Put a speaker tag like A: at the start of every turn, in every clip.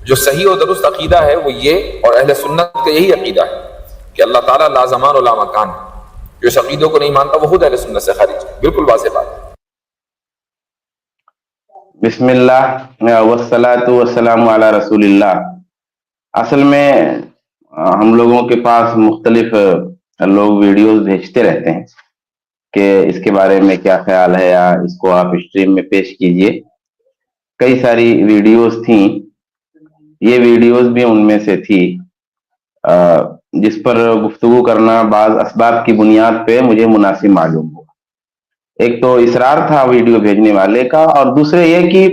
A: جو صحیح و درست عقیدہ ہے وہ یہ، اور اہل سنت کا یہی عقیدہ ہے کہ اللہ تعالیٰ لا زمان و لا مکان ہے۔ جو اس عقیدوں کو نہیں مانتا وہ خود اہل سنت سے خارج ہے، بالکل واضح بات ہے۔
B: بسم اللہ والصلاۃ والسلام علی رسول اللہ۔ اصل میں ہم لوگوں کے پاس مختلف لوگ ویڈیوز بھیجتے رہتے ہیں کہ اس کے بارے میں کیا خیال ہے، یا اس کو آپ اسٹریم میں پیش کیجئے۔ کئی ساری ویڈیوز تھیں، یہ ویڈیوز بھی ان میں سے تھی جس پر گفتگو کرنا بعض اسباب کی بنیاد پہ مجھے مناسب معلوم ہوا۔ ایک تو اصرار تھا ویڈیو بھیجنے والے کا، اور دوسرے یہ کہ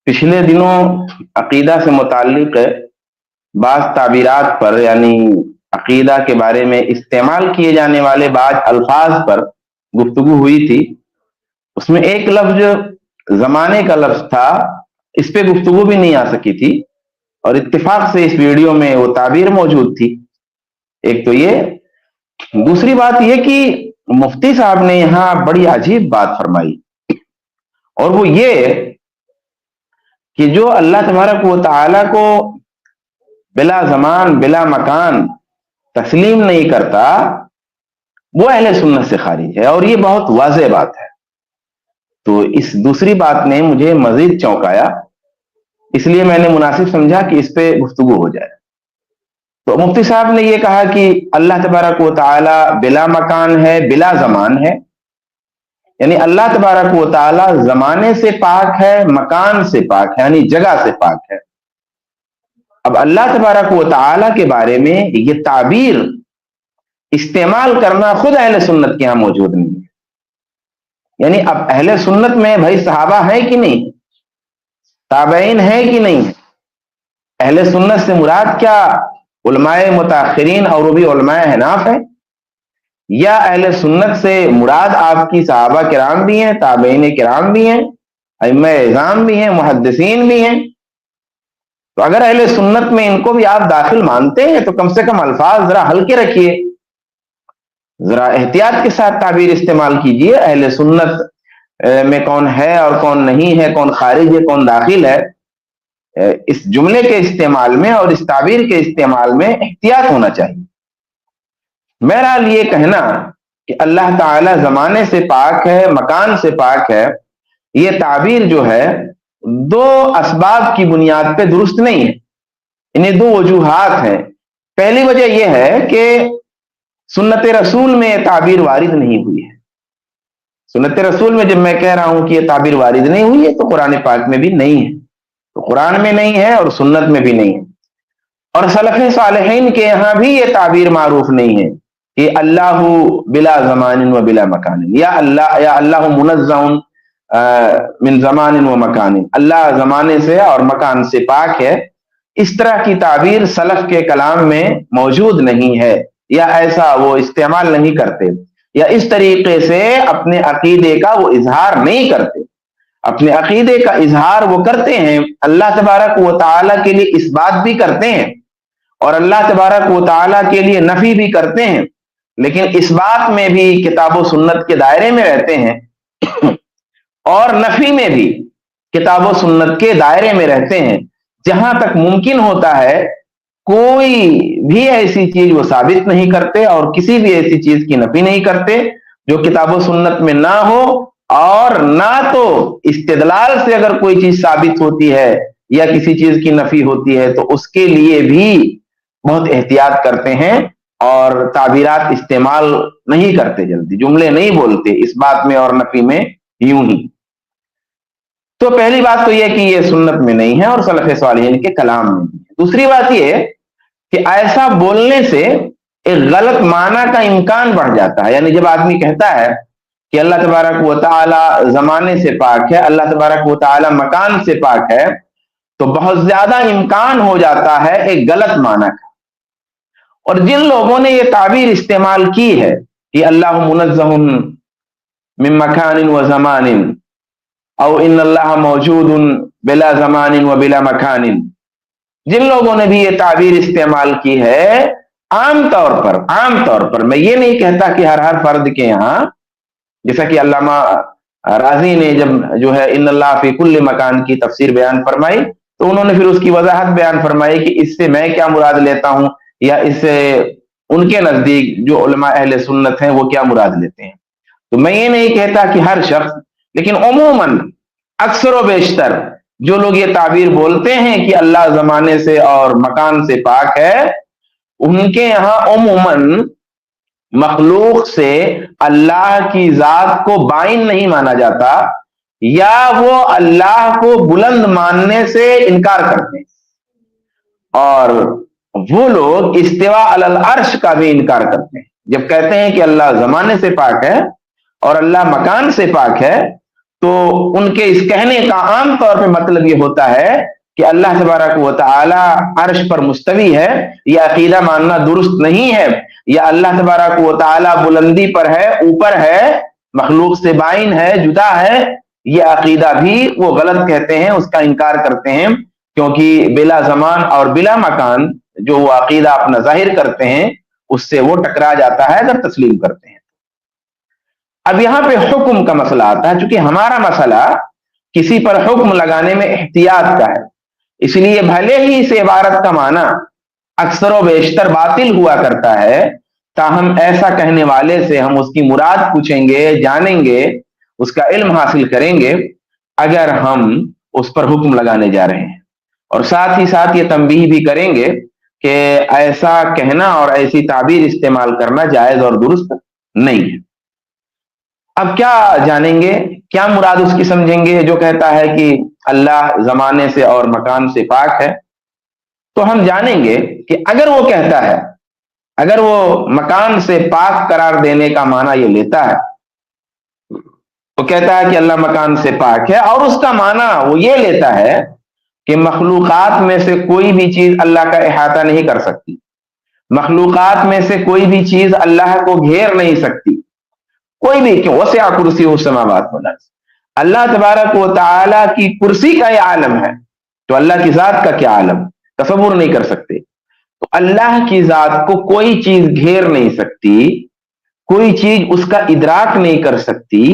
B: پچھلے دنوں عقیدہ سے متعلق بعض تعبیرات پر، یعنی عقیدہ کے بارے میں استعمال کیے جانے والے بعض الفاظ پر گفتگو ہوئی تھی۔ اس میں ایک لفظ زمانے کا لفظ تھا، اس پہ گفتگو بھی نہیں آ سکی تھی، اور اتفاق سے اس ویڈیو میں وہ تعبیر موجود تھی۔ ایک تو یہ، دوسری بات یہ کہ مفتی صاحب نے یہاں بڑی عجیب بات فرمائی، اور وہ یہ کہ جو اللہ تبارک و تعالیٰ کو بلا زمان بلا مکان تسلیم نہیں کرتا وہ اہل سنت سے خارج ہے، اور یہ بہت واضح بات ہے۔ تو اس دوسری بات نے مجھے مزید چونکایا، اس لیے میں نے مناسب سمجھا کہ اس پہ گفتگو ہو جائے۔ تو مفتی صاحب نے یہ کہا کہ اللہ تبارک و تعالی بلا مکان ہے، بلا زمان ہے، یعنی اللہ تبارک و تعالی زمانے سے پاک ہے، مکان سے پاک ہے، یعنی جگہ سے پاک ہے۔ اب اللہ تبارک و تعالی کے بارے میں یہ تعبیر استعمال کرنا خود اہل سنت کے ہاں موجود نہیں ہے۔ یعنی اب اہل سنت میں بھائی صحابہ ہیں کہ نہیں، تابعین ہیں کہ نہیں، اہل سنت سے مراد کیا علماء متاخرین اور وہ بھی علماء حناف ہیں، یا اہل سنت سے مراد آپ کی صحابہ کرام بھی ہیں، تابعین کرام بھی ہیں، ائمہ اعظام بھی ہیں، محدثین بھی ہیں؟ تو اگر اہل سنت میں ان کو بھی آپ داخل مانتے ہیں تو کم سے کم الفاظ ذرا ہلکے رکھیے، ذرا احتیاط کے ساتھ تعبیر استعمال کیجئے۔ اہل سنت میں کون ہے اور کون نہیں ہے، کون خارج ہے کون داخل ہے، اس جملے کے استعمال میں اور اس تعبیر کے استعمال میں احتیاط ہونا چاہیے۔ بہرحال یہ کہنا کہ اللہ تعالی زمانے سے پاک ہے، مکان سے پاک ہے، یہ تعبیر جو ہے دو اسباب کی بنیاد پہ درست نہیں ہے۔ انہیں دو وجوہات ہیں۔ پہلی وجہ یہ ہے کہ سنت رسول میں یہ تعبیر وارد نہیں ہوئی ہے۔ سنت رسول میں جب میں کہہ رہا ہوں کہ یہ تعبیر وارد نہیں ہوئی ہے تو قرآن پاک میں بھی نہیں ہے، تو قرآن میں نہیں ہے اور سنت میں بھی نہیں ہے، اور سلف صالحین کے یہاں بھی یہ تعبیر معروف نہیں ہے کہ اللہ بلا زمان و بلا مکان، یا اللہ منزہ من زمان و مکان، اللہ زمانے سے اور مکان سے پاک ہے۔ اس طرح کی تعبیر سلف کے کلام میں موجود نہیں ہے، یا ایسا وہ استعمال نہیں کرتے، یا اس طریقے سے اپنے عقیدے کا وہ اظہار نہیں کرتے۔ اپنے عقیدے کا اظہار وہ کرتے ہیں، اللہ تبارک و تعالیٰ کے لیے اس بات بھی کرتے ہیں اور اللہ تبارک و تعالیٰ کے لیے نفی بھی کرتے ہیں، لیکن اس بات میں بھی کتاب و سنت کے دائرے میں رہتے ہیں اور نفی میں بھی کتاب و سنت کے دائرے میں رہتے ہیں۔ جہاں تک ممکن ہوتا ہے کوئی بھی ایسی چیز وہ ثابت نہیں کرتے اور کسی بھی ایسی چیز کی نفی نہیں کرتے جو کتاب و سنت میں نہ ہو، اور نہ تو استدلال سے اگر کوئی چیز ثابت ہوتی ہے یا کسی چیز کی نفی ہوتی ہے تو اس کے لیے بھی بہت احتیاط کرتے ہیں اور تعبیرات استعمال نہیں کرتے، جلدی جملے نہیں بولتے اس بات میں اور نفی میں یوں ہی۔ تو پہلی بات تو یہ کہ یہ سنت میں نہیں ہے اور سلف صالحین کے کلام میں نہیں ہے۔ دوسری بات یہ کہ ایسا بولنے سے ایک غلط معنی کا امکان بڑھ جاتا ہے، یعنی جب آدمی کہتا ہے کہ اللہ تبارک و تعالی زمانے سے پاک ہے، اللہ تبارک و تعالی مکان سے پاک ہے، تو بہت زیادہ امکان ہو جاتا ہے ایک غلط معنی کا۔ اور جن لوگوں نے یہ تعبیر استعمال کی ہے کہ اللہ منزہ من مکان و زمان، او ان اللہ موجود بلا زمان و بلا مکان، جن لوگوں نے بھی یہ تعبیر استعمال کی ہے، عام طور پر میں یہ نہیں کہتا کہ ہر فرد کے یہاں، جیسا کہ علامہ راضی نے جب جو ہے ان اللہ فی کل مکان کی تفسیر بیان فرمائی تو انہوں نے پھر اس کی وضاحت بیان فرمائی کہ اس سے میں کیا مراد لیتا ہوں یا اس سے ان کے نزدیک جو علماء اہل سنت ہیں وہ کیا مراد لیتے ہیں. تو میں یہ نہیں کہتا کہ ہر شخص، لیکن عموماً اکثر و بیشتر جو لوگ یہ تعبیر بولتے ہیں کہ اللہ زمانے سے اور مکان سے پاک ہے، ان کے یہاں عموماً مخلوق سے اللہ کی ذات کو بائن نہیں مانا جاتا، یا وہ اللہ کو بلند ماننے سے انکار کرتے ہیں، اور وہ لوگ استوا علی العرش کا بھی انکار کرتے ہیں. جب کہتے ہیں کہ اللہ زمانے سے پاک ہے اور اللہ مکان سے پاک ہے، تو ان کے اس کہنے کا عام طور پہ مطلب یہ ہوتا ہے کہ اللہ تبارک و تعالی عرش پر مستوی ہے، یہ عقیدہ ماننا درست نہیں ہے. یا اللہ تبارک و تعالی بلندی پر ہے، اوپر ہے، مخلوق سے بائن ہے، جدا ہے، یہ عقیدہ بھی وہ غلط کہتے ہیں، اس کا انکار کرتے ہیں، کیونکہ بلا زمان اور بلا مکان جو وہ عقیدہ اپنا ظاہر کرتے ہیں اس سے وہ ٹکرا جاتا ہے اگر تسلیم کرتے ہیں. اب یہاں پہ حکم کا مسئلہ آتا ہے. چونکہ ہمارا مسئلہ کسی پر حکم لگانے میں احتیاط کا ہے، اس لیے بھلے ہی اس عبارت کا معنی اکثر و بیشتر باطل ہوا کرتا ہے، تاہم ایسا کہنے والے سے ہم اس کی مراد پوچھیں گے، جانیں گے، اس کا علم حاصل کریں گے اگر ہم اس پر حکم لگانے جا رہے ہیں. اور ساتھ ہی ساتھ یہ تنبیہ بھی کریں گے کہ ایسا کہنا اور ایسی تعبیر استعمال کرنا جائز اور درست نہیں ہے. اب کیا جانیں گے، کیا مراد اس کی سمجھیں گے جو کہتا ہے کہ اللہ زمانے سے اور مکان سے پاک ہے؟ تو ہم جانیں گے کہ اگر وہ کہتا ہے، اگر وہ مکان سے پاک قرار دینے کا معنی یہ لیتا ہے، تو کہتا ہے کہ اللہ مکان سے پاک ہے، اور اس کا معنی وہ یہ لیتا ہے کہ مخلوقات میں سے کوئی بھی چیز اللہ کا احاطہ نہیں کر سکتی، مخلوقات میں سے کوئی بھی چیز اللہ کو گھیر نہیں سکتی، کوئی بھی، کیوں وسع کرسی السماوات والارض، اللہ تبارک و تعالی کی کرسی کا یہ عالم ہے، تو اللہ کی ذات کا کیا عالم، تصور نہیں کر سکتے. تو اللہ کی ذات کو کوئی چیز گھیر نہیں سکتی، کوئی چیز اس کا ادراک نہیں کر سکتی،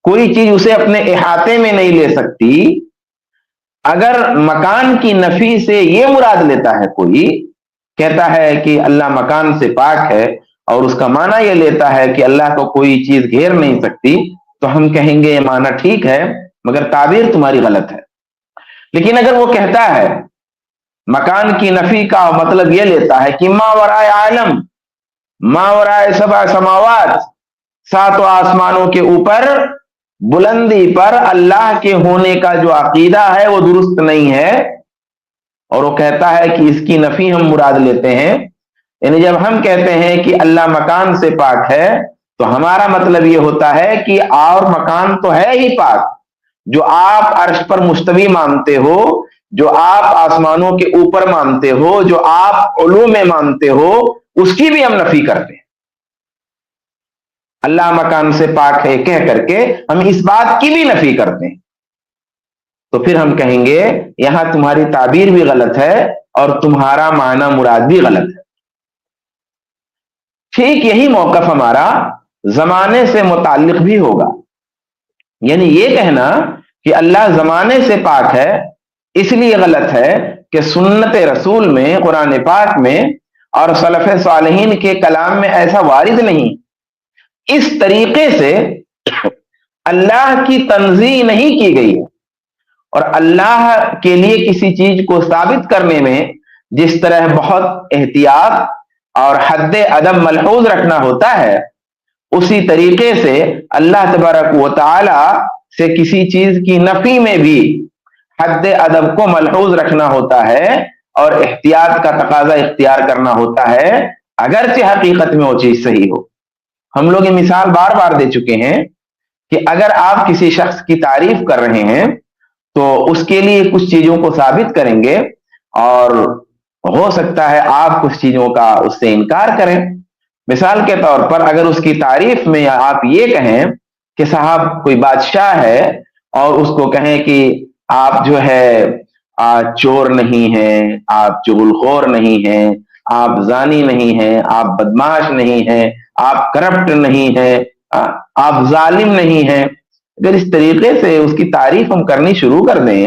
B: کوئی چیز اسے اپنے احاطے میں نہیں لے سکتی. اگر مکان کی نفی سے یہ مراد لیتا ہے، کوئی کہتا ہے کہ اللہ مکان سے پاک ہے اور اس کا معنی یہ لیتا ہے کہ اللہ کو کوئی چیز گھیر نہیں سکتی، تو ہم کہیں گے یہ معنی ٹھیک ہے مگر تعبیر تمہاری غلط ہے. لیکن اگر وہ کہتا ہے مکان کی نفی کا مطلب یہ لیتا ہے کہ ما ورائے عالم، ما ورائے سبع سماوات، ساتوں آسمانوں کے اوپر بلندی پر اللہ کے ہونے کا جو عقیدہ ہے وہ درست نہیں ہے، اور وہ کہتا ہے کہ اس کی نفی ہم مراد لیتے ہیں. یعنی جب ہم کہتے ہیں کہ اللہ مکان سے پاک ہے تو ہمارا مطلب یہ ہوتا ہے کہ اور مکان تو ہے ہی پاک، جو آپ عرش پر مستوی مانتے ہو، جو آپ آسمانوں کے اوپر مانتے ہو، جو آپ علو میں مانتے ہو، اس کی بھی ہم نفی کرتے ہیں. اللہ مکان سے پاک ہے کہہ کر کے ہم اس بات کی بھی نفی کرتے ہیں. تو پھر ہم کہیں گے یہاں تمہاری تعبیر بھی غلط ہے اور تمہارا معنی مراد بھی غلط ہے. ٹھیک یہی موقف ہمارا زمانے سے متعلق بھی ہوگا. یعنی یہ کہنا کہ اللہ زمانے سے پاک ہے اس لیے غلط ہے کہ سنت رسول میں، قرآن پاک میں اور سلف صالحین کے کلام میں ایسا وارد نہیں. اس طریقے سے اللہ کی تنزیہ نہیں کی گئی ہے، اور اللہ کے لیے کسی چیز کو ثابت کرنے میں جس طرح بہت احتیاط اور حد ادب ملحوظ رکھنا ہوتا ہے، اسی طریقے سے اللہ تبارک و تعالی سے کسی چیز کی نفی میں بھی حد ادب کو ملحوظ رکھنا ہوتا ہے اور احتیاط کا تقاضا اختیار کرنا ہوتا ہے، اگرچہ حقیقت میں وہ چیز صحیح ہو. ہم لوگ یہ مثال بار بار دے چکے ہیں کہ اگر آپ کسی شخص کی تعریف کر رہے ہیں تو اس کے لیے کچھ چیزوں کو ثابت کریں گے، اور ہو سکتا ہے آپ کچھ چیزوں کا اس سے انکار کریں. مثال کے طور پر اگر اس کی تعریف میں آپ یہ کہیں کہ صاحب کوئی بادشاہ ہے، اور اس کو کہیں کہ آپ جو ہے چور نہیں ہیں، آپ چغلخور نہیں ہیں، آپ زانی نہیں ہیں، آپ بدماش نہیں ہیں، آپ کرپٹ نہیں ہیں، آپ ظالم نہیں ہیں، اگر اس طریقے سے اس کی تعریف ہم کرنی شروع کر دیں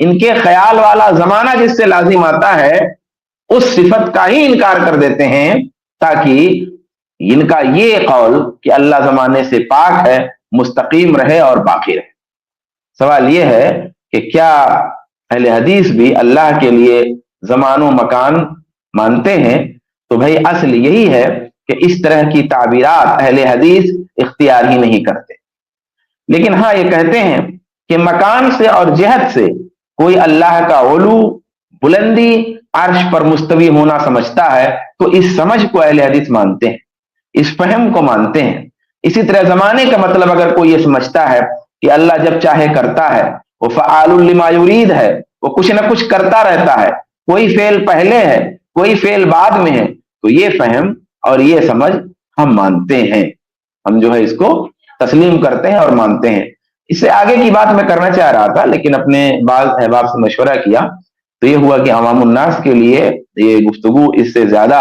B: ان کے خیال والا زمانہ جس سے لازم آتا ہے اس صفت کا ہی انکار کر دیتے ہیں، تاکہ ان کا یہ قول کہ اللہ زمانے سے پاک ہے مستقیم رہے اور باقی رہے۔ سوال یہ ہے کہ کیا اہل حدیث بھی اللہ کے لیے زمان و مکان مانتے ہیں؟ تو بھائی اصل یہی ہے کہ اس طرح کی تعبیرات اہل حدیث اختیار ہی نہیں کرتے، لیکن ہاں یہ کہتے ہیں کہ مکان سے اور جہت سے کوئی اللہ کا علو، بلندی، عرش پر مستوی ہونا سمجھتا ہے تو اس سمجھ کو اہل حدیث مانتے ہیں، اس فہم کو مانتے ہیں۔ اسی طرح زمانے کا مطلب اگر کوئی یہ سمجھتا ہے کہ اللہ جب چاہے کرتا ہے، وہ فعال لما یرید ہے، وہ کچھ نہ کچھ کرتا رہتا ہے، کوئی فعل پہلے ہے کوئی فعل بعد میں ہے، تو یہ فہم اور یہ سمجھ ہم مانتے ہیں، ہم جو ہے اس کو تسلیم کرتے ہیں اور مانتے ہیں۔ اس سے آگے کی بات میں کرنا چاہ رہا تھا، لیکن اپنے بعض احباب سے مشورہ کیا تو یہ ہوا کہ عوام الناس کے لیے یہ گفتگو اس سے زیادہ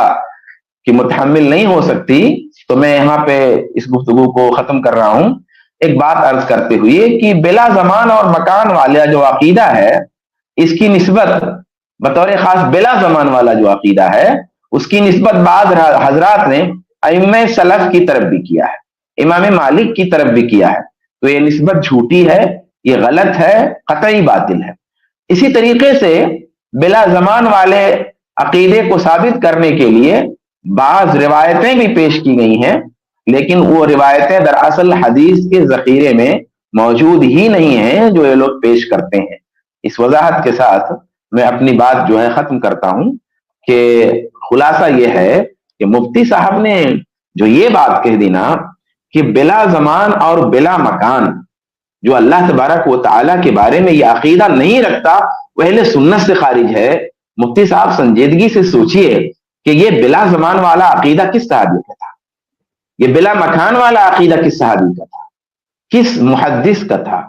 B: کہ متحمل نہیں ہو سکتی، تو میں یہاں پہ اس گفتگو کو ختم کر رہا ہوں ایک بات عرض کرتے ہوئے کہ بلا زمان اور مکان والا جو عقیدہ ہے اس کی نسبت بطور خاص بلا زمان والا جو عقیدہ ہے اس کی نسبت بعض حضرات نے ائمہ سلف کی طرف بھی کیا ہے، امام مالک کی طرف بھی کیا ہے، تو یہ نسبت جھوٹی ہے، یہ غلط ہے، قطعی باطل ہے۔ اسی طریقے سے بلا زمان والے عقیدے کو ثابت کرنے کے لیے بعض روایتیں بھی پیش کی گئی ہیں، لیکن وہ روایتیں دراصل حدیث کے ذخیرے میں موجود ہی نہیں ہیں جو یہ لوگ پیش کرتے ہیں۔ اس وضاحت کے ساتھ میں اپنی بات جو ہے ختم کرتا ہوں کہ خلاصہ یہ ہے کہ مفتی صاحب نے جو یہ بات کہہ دی نا کہ بلا زمان اور بلا مکان جو اللہ تبارک و تعالیٰ کے بارے میں یہ عقیدہ نہیں رکھتا وہ اہل سنت سے خارج ہے۔ مفتی صاحب سنجیدگی سے سوچئے کہ یہ بلا زمان والا عقیدہ کس صحابی کا تھا، یہ بلا مکان والا عقیدہ کس صحابی کا تھا، کس محدث کا تھا،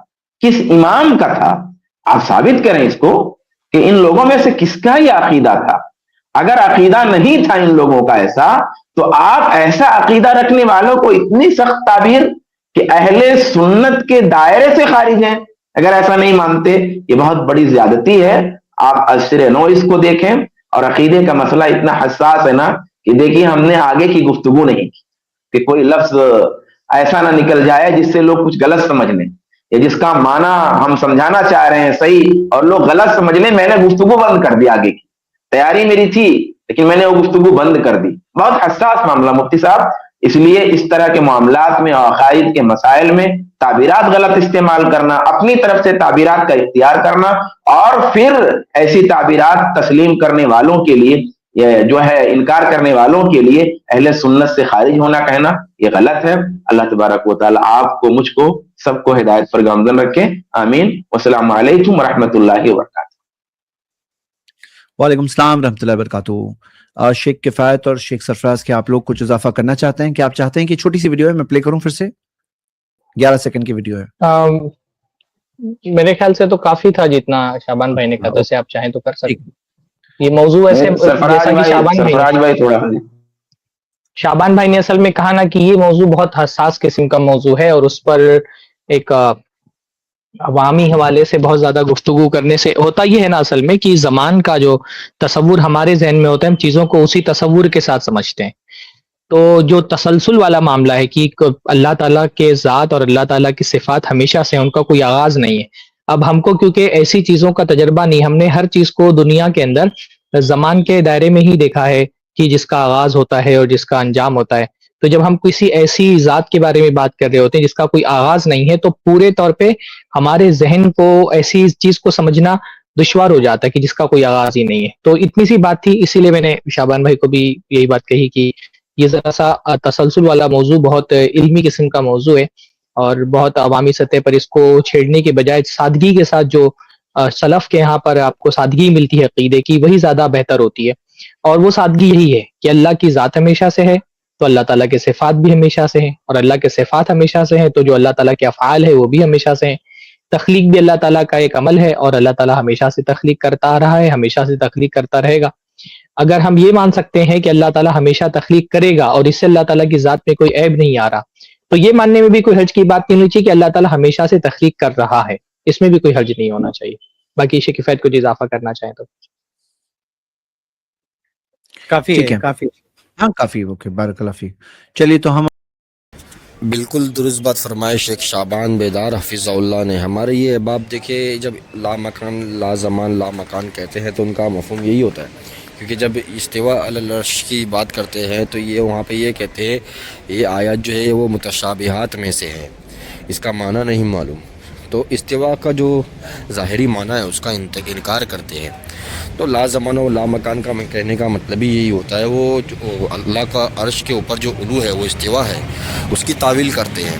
B: کس امام کا تھا؟ آپ ثابت کریں اس کو کہ ان لوگوں میں سے کس کا یہ عقیدہ تھا۔ اگر عقیدہ نہیں تھا ان لوگوں کا ایسا تو آپ ایسا عقیدہ رکھنے والوں کو اتنی سخت تعبیر کہ اہل سنت کے دائرے سے خارج ہیں اگر ایسا نہیں مانتے، یہ بہت بڑی زیادتی ہے۔ آپ اشر نو اس کو دیکھیں، اور عقیدے کا مسئلہ اتنا حساس ہے نا کہ دیکھیے ہم نے آگے کی گفتگو نہیں کی کہ کوئی لفظ ایسا نہ نکل جائے جس سے لوگ کچھ غلط سمجھ لیں یا جس کا معنی ہم سمجھانا چاہ رہے ہیں صحیح اور لوگ غلط سمجھ لیں۔ میں نے گفتگو بند کر دی، آگے کی تیاری میری تھی لیکن میں نے وہ گفتگو بند کر دی۔ بہت حساس معاملہ مفتی صاحب، اس لیے اس طرح کے معاملات میں اور عقائد کے مسائل میں تعبیرات غلط استعمال کرنا، اپنی طرف سے تعبیرات کا اختیار کرنا اور پھر ایسی تعبیرات تسلیم کرنے والوں کے لیے جو ہے انکار کرنے والوں کے لیے اہل سنت سے خارج ہونا کہنا یہ غلط ہے۔ اللہ تبارک و تعالی آپ کو، مجھ کو، سب کو ہدایت پر گامزن رکھے، آمین۔ والسلام علیکم ورحمۃ اللہ وبرکاتہ۔
C: وعلیکم السلام ورحمۃ اللہ وبرکاتہ۔ شیخ کفایت اور شیخ سرفراز کے آپ لوگ کچھ اضافہ کرنا چاہتے ہیں کہ آپ چاہتے ہیں کہ چھوٹی سی ویڈیو ہے، میں پلے کروں پھر سے؟ 11 سیکنڈ کی ویڈیو ہے۔
D: میرے خیال سے تو کافی تھا جتنا شعبان بھائی نے کہا تھا، سے آپ چاہیں تو کر سکتے ہیں۔ یہ موضوع ایسے جیسا کہ شعبان بھائی نے اصل میں کہا نا کہ یہ موضوع بہت حساس قسم کا موضوع ہے اور اس پر ایک عوامی حوالے سے بہت زیادہ گفتگو کرنے سے ہوتا یہ ہے نا اصل میں کہ زمان کا جو تصور ہمارے ذہن میں ہوتا ہے ہم چیزوں کو اسی تصور کے ساتھ سمجھتے ہیں۔ تو جو تسلسل والا معاملہ ہے کہ اللہ تعالیٰ کے ذات اور اللہ تعالیٰ کی صفات ہمیشہ سے ان کا کوئی آغاز نہیں ہے۔ اب ہم کو کیونکہ ایسی چیزوں کا تجربہ نہیں، ہم نے ہر چیز کو دنیا کے اندر زمان کے دائرے میں ہی دیکھا ہے کہ جس کا آغاز ہوتا ہے اور جس کا انجام ہوتا ہے۔ تو جب ہم کسی ایسی ذات کے بارے میں بات کر رہے ہوتے ہیں جس کا کوئی آغاز نہیں ہے تو پورے طور پہ ہمارے ذہن کو ایسی چیز کو سمجھنا دشوار ہو جاتا ہے کہ جس کا کوئی آغاز ہی نہیں ہے۔ تو اتنی سی بات تھی، اسی لیے میں نے شعبان بھائی کو بھی یہی بات کہی کہ یہ ذرا سا تسلسل والا موضوع بہت علمی قسم کا موضوع ہے اور بہت عوامی سطح پر اس کو چھیڑنے کے بجائے سادگی کے ساتھ جو سلف کے یہاں پر آپ کو سادگی ملتی ہے عقیدے کی وہی زیادہ بہتر ہوتی ہے، اور وہ سادگی یہی ہے کہ اللہ کی ذات ہمیشہ سے ہے تو اللہ تعالیٰ کے صفات بھی ہمیشہ سے ہیں، اور اللہ کے صفات ہمیشہ سے ہیں تو جو اللہ تعالیٰ کے افعال ہے وہ بھی ہمیشہ سے ہیں۔ تخلیق بھی اللہ تعالیٰ کا ایک عمل ہے اور اللہ تعالیٰ ہمیشہ سے تخلیق کرتا آ رہا ہے، ہمیشہ سے تخلیق کرتا رہے گا۔ اگر ہم یہ مان سکتے ہیں کہ اللہ تعالیٰ ہمیشہ تخلیق کرے گا اور اس سے اللہ تعالیٰ کی ذات میں کوئی عیب نہیں آ رہا، تو یہ ماننے میں بھی کوئی حرج کی بات نہیں ہونی چاہیے کہ اللہ تعالیٰ ہمیشہ سے تخلیق کر رہا ہے، اس میں بھی کوئی حرج نہیں ہونا چاہیے۔ باقی شیخ کفایت کچھ اضافہ کرنا چاہیں تو
E: کافی
C: ٹھیک
E: ہے
C: ہے
E: کافی
C: ہاں کافی اوکے بارک اللہ فیک چلیے تو ہم
F: بالکل درست بات فرمائے شیخ شعبان بیدار حفظ اللہ نے. ہمارے یہ احباب دیکھے جب لا مکان لا زمان لا مکان کہتے ہیں تو ان کا مفہوم یہی ہوتا ہے, کیونکہ جب استواء علی العرش کی بات کرتے ہیں تو یہ وہاں پہ یہ کہتے ہیں یہ آیات جو ہے وہ متشابہات میں سے ہے, اس کا معنی نہیں معلوم. تو استواء کا جو ظاہری معنی ہے اس کا انکار کرتے ہیں. تو لا زمان و لا مکان کا کہنے کا مطلب ہی یہی ہوتا ہے, وہ جو اللہ کا عرش کے اوپر جو علو ہے وہ استواء ہے اس کی تعویل کرتے ہیں.